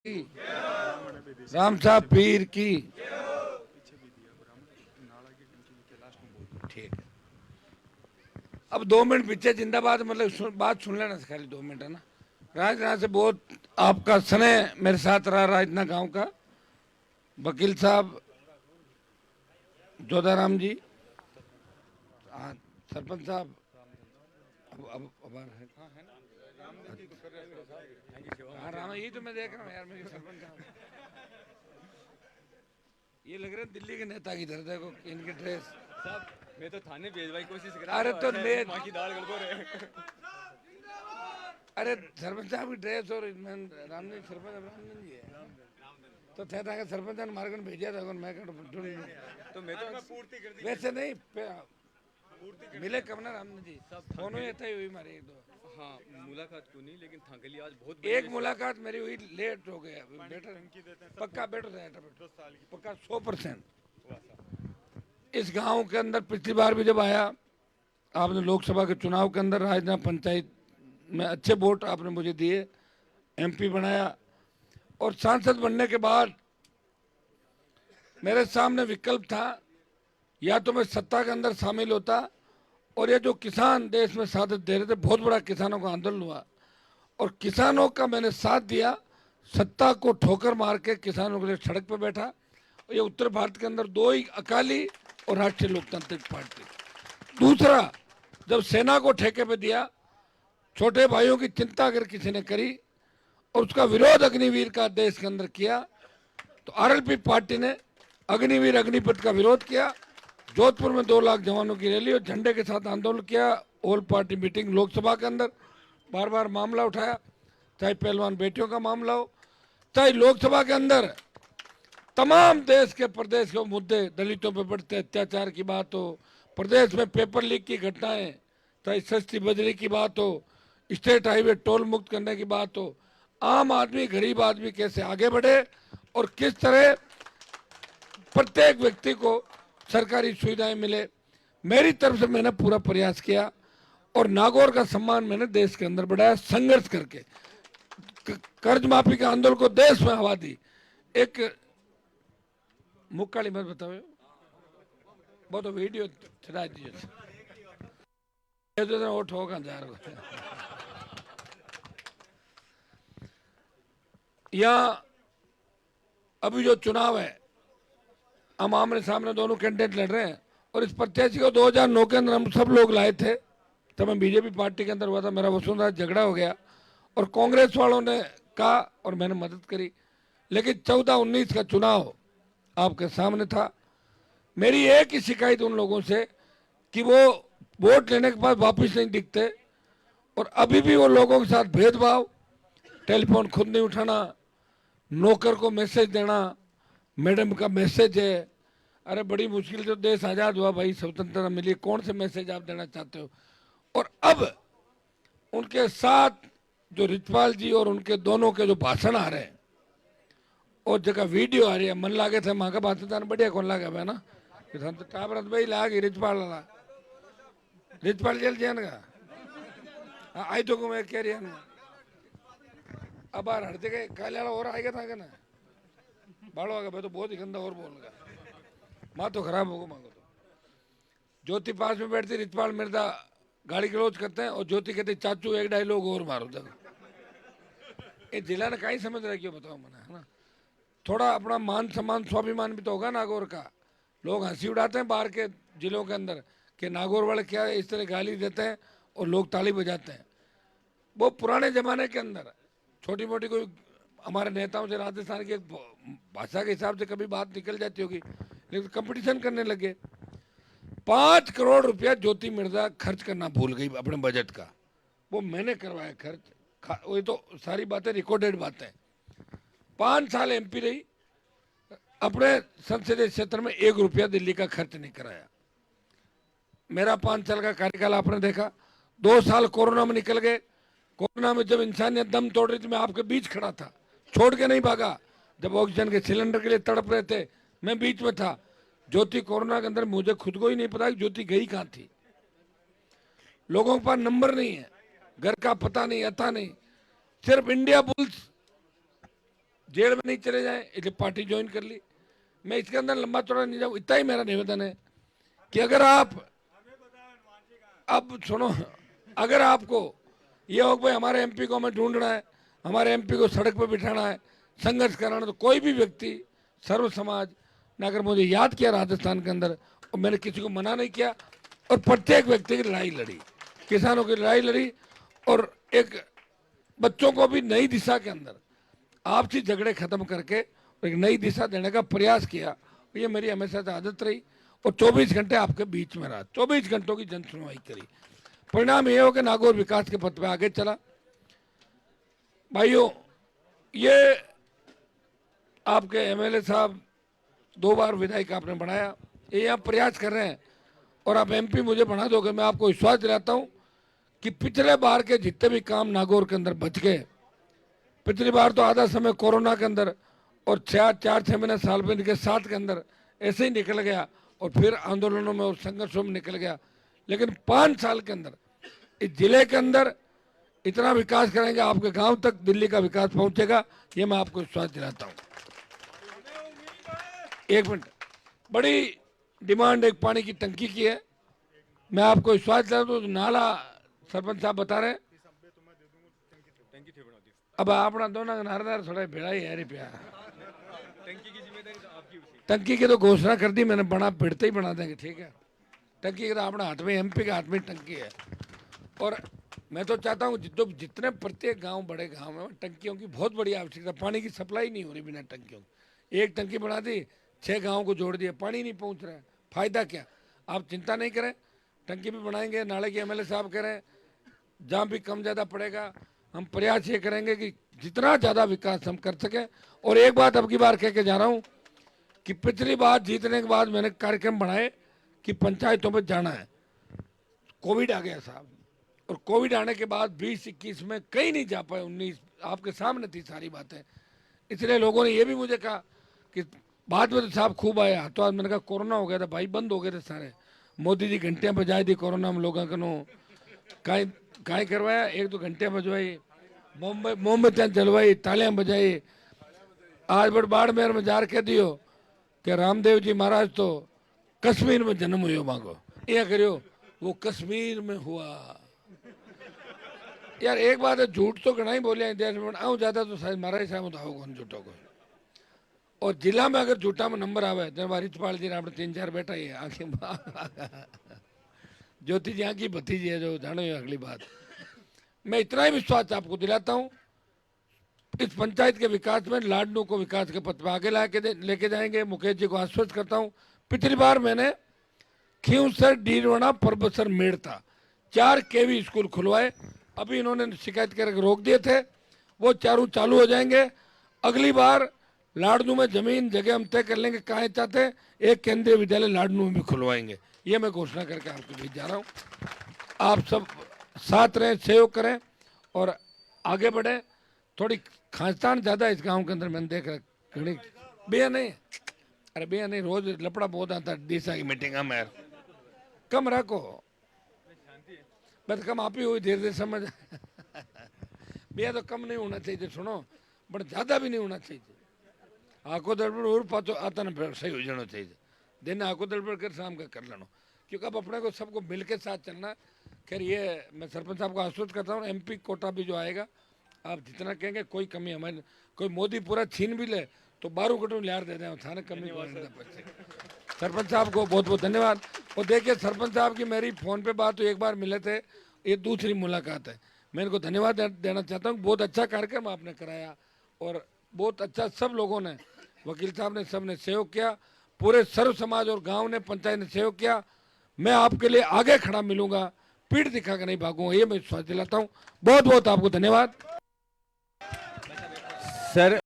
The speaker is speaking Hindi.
की, राम साहब पीर की। ठीक है, अब 2 मिनट पीछे जिंदाबाद मतलब बात सुन लेना खाली 2 मिनट है ना। राजनाथ से बहुत आपका स्नेह मेरे साथ रहा राजना गांव का। वकील साहब जोधाराम जी, हाँ, सरपंच साहब अब है। हाँ राम, यही तो मैं देख रहा हूँ यार, मेरे सरपंच साहब ये लग रहा है दिल्ली के नेता की तरह। देखो इनकी ड्रेस। साहब मैं तो थाने भेजवाई कोशिश कर अरे तो रहा ले, माँ की दाल गड़बड़ है। अरे सरपंच साहब की ड्रेस और रामजी सरपंच रामजी जी है तो थे था सरपंच ने मार्गन भेजा था मैं तो मैं तो पूर्ति कर दी वैसे नहीं मिले कब ना रामजी जी। सब फोन थके ही लिए। ऐसा ही हुई मारी एक दो। हाँ मुलाकात को नहीं लेकिन थके लिए आज बहुत बड़ी एक वैसे। मुलाकात मेरी हुई, लेट हो गया। बेटर पक्का बेटर पक्का 100%। इस गांव के अंदर पिछली बार भी जब आया आपने लोकसभा के चुनाव के अंदर राजना पंचायत में अच्छे वोट आपने मुझे दिए, एमपी बनाया। और सांसद बनने के बाद मेरे सामने विकल्प था, या तो मैं सत्ता के अंदर शामिल होता और ये जो किसान देश में साथ दे रहे थे, बहुत बड़ा किसानों का आंदोलन हुआ और किसानों का मैंने साथ दिया, सत्ता को ठोकर मार के किसानों के लिए सड़क पर बैठा। और ये उत्तर भारत के अंदर दो ही, अकाली और राष्ट्रीय लोकतांत्रिक पार्टी। दूसरा, जब सेना को ठेके पे दिया, छोटे भाइयों की चिंता अगर किसी ने करी और उसका विरोध अग्निवीर का देश के अंदर किया, तो आरएलपी पार्टी ने अग्निवीर अग्निपथ का विरोध किया। जोधपुर में 2 लाख जवानों की रैली और झंडे के साथ आंदोलन किया। ऑल पार्टी मीटिंग लोकसभा के अंदर बार बार मामला उठाया, चाहे पहलवान बेटियों का मामला हो, चाहे लोकसभा के अंदर तमाम देश के प्रदेश के मुद्दे, दलितों पर बढ़ते अत्याचार की बात हो, प्रदेश में पेपर लीक की घटनाएं, चाहे सस्ती बजरी की बात हो, स्टेट हाईवे टोल मुक्त करने की बात हो, आम आदमी गरीब आदमी कैसे आगे बढ़े और किस तरह प्रत्येक व्यक्ति को सरकारी सुविधाएं मिले, मेरी तरफ से मैंने पूरा प्रयास किया। और नागौर का सम्मान मैंने देश के अंदर बढ़ाया संघर्ष करके। कर्ज माफी के आंदोलन को देश में हवा दी। एक मुक्काली मत बताओ, वो तो वीडियो चला दीजिए। ये तो वो ठोका जा रहा है यहाँ। अभी जो चुनाव है, हम आमने सामने दोनों कैंडिडेट लड़ रहे हैं और इस प्रत्याशी को 2009 के अंदर हम सब लोग लाए थे, तब मैं बीजेपी पार्टी के अंदर हुआ था। मेरा वसुंधरा झगड़ा हो गया और कांग्रेस वालों ने कहा और मैंने मदद करी, लेकिन 14-19 का चुनाव आपके सामने था। मेरी एक ही शिकायत उन लोगों से कि वो वोट लेने के बाद वापस नहीं दिखते और अभी भी वो लोगों के साथ भेदभाव, टेलीफोन खुद नहीं उठाना, नौकर को मैसेज देना, मैडम का मैसेज है। अरे बड़ी मुश्किल से देश आजाद हुआ भाई, स्वतंत्रता मिली, कौन से मैसेज आप देना चाहते हो। और अब उनके साथ जो रिचपाल जी और उनके दोनों के जो भाषण आ रहे हैं और जगह वीडियो आ रही है, मन लागे थे माँ का भाषण बढ़िया कौन लागे है ना, टाबर भाई लागे रिचपाल ला रिचपाल जेल जैन का आई तो मैं कह रही हूँ अब बार हटते गए काले वाला और आएगा था ना बाड़ो आगे भाई तो बहुत ही गंदा और बोलगा माँ तो खराब होगा। मांगो तो ज्योति पास में बैठती, रिचपाल मिर्दा गाड़ी क्लोज करते हैं और ज्योति कहते चाचू एक डायलॉग और मारो। देखो ये जिला ने कहीं समझ रहा क्यों बताओ मैंने, है ना। थोड़ा अपना मान सम्मान स्वाभिमान भी तो होगा नागौर का। लोग हंसी उड़ाते हैं बाहर के जिलों के अंदर कि नागौर वाले क्या इस तरह गाली देते हैं और लोग ताली बजाते हैं। वो पुराने जमाने के अंदर छोटी मोटी कोई हमारे नेताओं से राजस्थान की एक भाषा के हिसाब से कभी बात निकल जाती होगी, लेकिन कंपटीशन करने लगे। 5 करोड़ रुपया ज्योति मिर्जा खर्च करना भूल गई अपने बजट का, वो मैंने करवाया खर्च। वही तो सारी बातें रिकॉर्डेड बातें। 5 साल एमपी रही, अपने संसदीय क्षेत्र में 1 रुपया दिल्ली का खर्च नहीं कराया। मेरा 5 साल का कार्यकाल आपने देखा। 2 साल कोरोना में निकल गए। कोरोना में जब इंसानियत दम तोड़ रही थी, मैं आपके बीच खड़ा था, छोड़ के नहीं भागा। जब ऑक्सीजन के सिलेंडर के लिए तड़प रहे थे, मैं बीच में था। ज्योति कोरोना के अंदर मुझे खुद को ही नहीं पता कि ज्योति गई कहाँ थी। लोगों के पास नंबर नहीं है, घर का पता नहीं, अता नहीं। सिर्फ इंडिया बुल्स जेल में नहीं चले जाएं, इसलिए पार्टी ज्वाइन कर ली। मैं इसके अंदर लंबा चौड़ा नहीं जाऊँ, इतना ही मेरा निवेदन है कि अगर आप अब सुनो, अगर आपको ये हो कि भाई हमारे एमपी को हमें ढूंढना है, हमारे एमपी को सड़क पर बिठाना है, संघर्ष कराना है, तो कोई भी व्यक्ति सर्व समाज ने अगर मुझे याद किया राजस्थान के अंदर, और मैंने किसी को मना नहीं किया, और प्रत्येक व्यक्ति की लड़ाई लड़ी, किसानों की लड़ाई लड़ी, और एक बच्चों को भी नई दिशा के अंदर आपसी झगड़े खत्म करके एक नई दिशा देने का प्रयास किया। ये मेरी हमेशा से आदत रही, और 24 घंटे आपके बीच में रहा, 24 घंटों की जन सुनवाई करी। परिणाम ये हो कि नागौर विकास के पथ पे आगे चला। भाइयों, ये आपके एमएलए साहब 2 बार विधायक आपने बनाया, ये आप प्रयास कर रहे हैं, और आप एमपी मुझे बना दोगे, मैं आपको विश्वास दिलाता हूं कि पिछले बार के जितने भी काम नागौर के अंदर बच गए, पिछली बार तो आधा समय कोरोना के अंदर और 4-6 महीने साल भर के 7 के अंदर ऐसे ही निकल गया, और फिर आंदोलनों में और संघर्षों में निकल गया, लेकिन 5 साल के अंदर इस जिले के अंदर इतना विकास करेंगे, आपके गांव तक दिल्ली का विकास पहुंचेगा, ये मैं आपको विश्वास दिलाता हूं। एक मिनट, बड़ी डिमांड एक पानी की टंकी की है, मैं आपको विश्वास दिलाता हूं। नाला सरपंच साहब बता रहे हैं, टंकी थे बना दी। अब अपना दोनों नारेदार थोड़ा भेड़ा ही है रुपया। टंकी की जिम्मेदारी तो आपकी उसी। टंकी की तो घोषणा कर दी मैंने, बना भिड़ते ही बना देंगे, ठीक है। टंकी के तो अपने हाथ में, एमपी के हाथ में टंकी है, और मैं तो चाहता हूँ जितने प्रत्येक गांव, बड़े गांव में टंकियों की बहुत बड़ी आवश्यकता, पानी की सप्लाई नहीं हो रही बिना टंकियों की। एक टंकी बना दी, 6 गाँव को जोड़ दिया, पानी नहीं पहुँच रहा है, फायदा क्या। आप चिंता नहीं करें, टंकी भी बनाएंगे। नाले के एमएलए साहब कह रहे हैं जहाँ भी कम ज़्यादा पड़ेगा, हम प्रयास ये करेंगे कि जितना ज़्यादा विकास हम कर सकें। और एक बात अब की बार कह के जा रहा हूँ कि पिछली बार जीतने के बाद मैंने कार्यक्रम बनाए कि पंचायतों में जाना है, कोविड आ गया साहब, और कोविड आने के बाद 20-21 में कहीं नहीं जा पाए, 19 आपके सामने थी सारी बातें। इसलिए लोगों ने ये भी मुझे कहा कि बाद में तो साहब खूब आया, तो आज मैंने कहा कोरोना हो गया था भाई, बंद हो गए थे सारे, मोदी जी घंटियां बजाई थी कोरोना में लोगों को, काई करवाया, 1-2 घंटियां बजवाई, मोमबत्तियां जलवाई, तालियां बजाई। आज बाड़मेर में जार कह दियो कि रामदेव जी महाराज तो कश्मीर में जन्म हुयो मांगो, ये करियो, वो कश्मीर में हुआ। यार एक बात है, झूठ तो घना ही बोलिया देश में, आऊँ ज्यादा तो शायद महाराज साहब बताओ कौन झूठो को। और जिला में अगर झूठा में नंबर आवे तो रिचपाल जी ने अपने 3-4 बेटा ही है आखिर ज्योति जी की भतीजी है, जो जानो ये अगली बात। मैं इतना ही विश्वास आपको दिलाता हूँ, इस पंचायत के विकास में लाडनू को विकास के पथ पर आगे लेके जाएंगे। मुकेश जी को आश्वस्त करता हूँ, पिछली बार मैंने खींवसर, डीरवना, परबसर, मेड़ता 4 केवी स्कूल खुलवाए, अभी इन्होंने शिकायत करके रोक दिए थे, वो चारों चालू हो जाएंगे। अगली बार लाडनू में जमीन जगह हम तय कर लेंगे कहाँ चाहते हैं, एक केंद्रीय विद्यालय लाडनू में भी खुलवाएंगे, ये मैं घोषणा करके आपको बीच जा रहा हूँ। आप सब साथ रहें, सहयोग करें और आगे बढ़े। थोड़ी खांसतान ज़्यादा इस गांव के अंदर मैंने देख रहा, घड़ी बेया नहीं, अरे बेया नहीं, रोज लपड़ा बहुत आता है डीसा की मीटिंग में यार, कम रखो, बस कम आप ही हुई, धीरे धीरे समझ बेया तो कम नहीं होना चाहिए, सुनो, बट ज़्यादा भी नहीं होना चाहिए। आंखों दड़बड़ और पातो आता ना सही हो जाना चाहिए, दिन आंखों दड़बड़ कर शाम का कर लेना, क्योंकि अब अपने को सबको मिल के साथ चलना। खैर ये मैं सरपंच साहब को आश्वस्त करता हूँ, एमपी कोटा भी जो आएगा, आप जितना कहेंगे कोई कमी हमारे, कोई मोदी पूरा छीन भी ले तो 12 कटों लियार दे दें, थाने कमी। सरपंच साहब को बहुत बहुत धन्यवाद। और देखिए सरपंच साहब की मेरी फ़ोन पे बात, तो एक बार मिले थे, ये दूसरी मुलाकात है, मैं इनको धन्यवाद देना चाहता हूँ। बहुत अच्छा कार्यक्रम आपने कराया, और बहुत अच्छा सब लोगों ने, वकील साहब ने, सब ने सहयोग किया, पूरे सर्व समाज और गांव ने, पंचायत ने सहयोग किया। मैं आपके लिए आगे खड़ा मिलूंगा, पीठ दिखा कर नहीं भागूंगा, ये मैं विश्वास दिलाता हूँ। बहुत बहुत आपको धन्यवाद सर।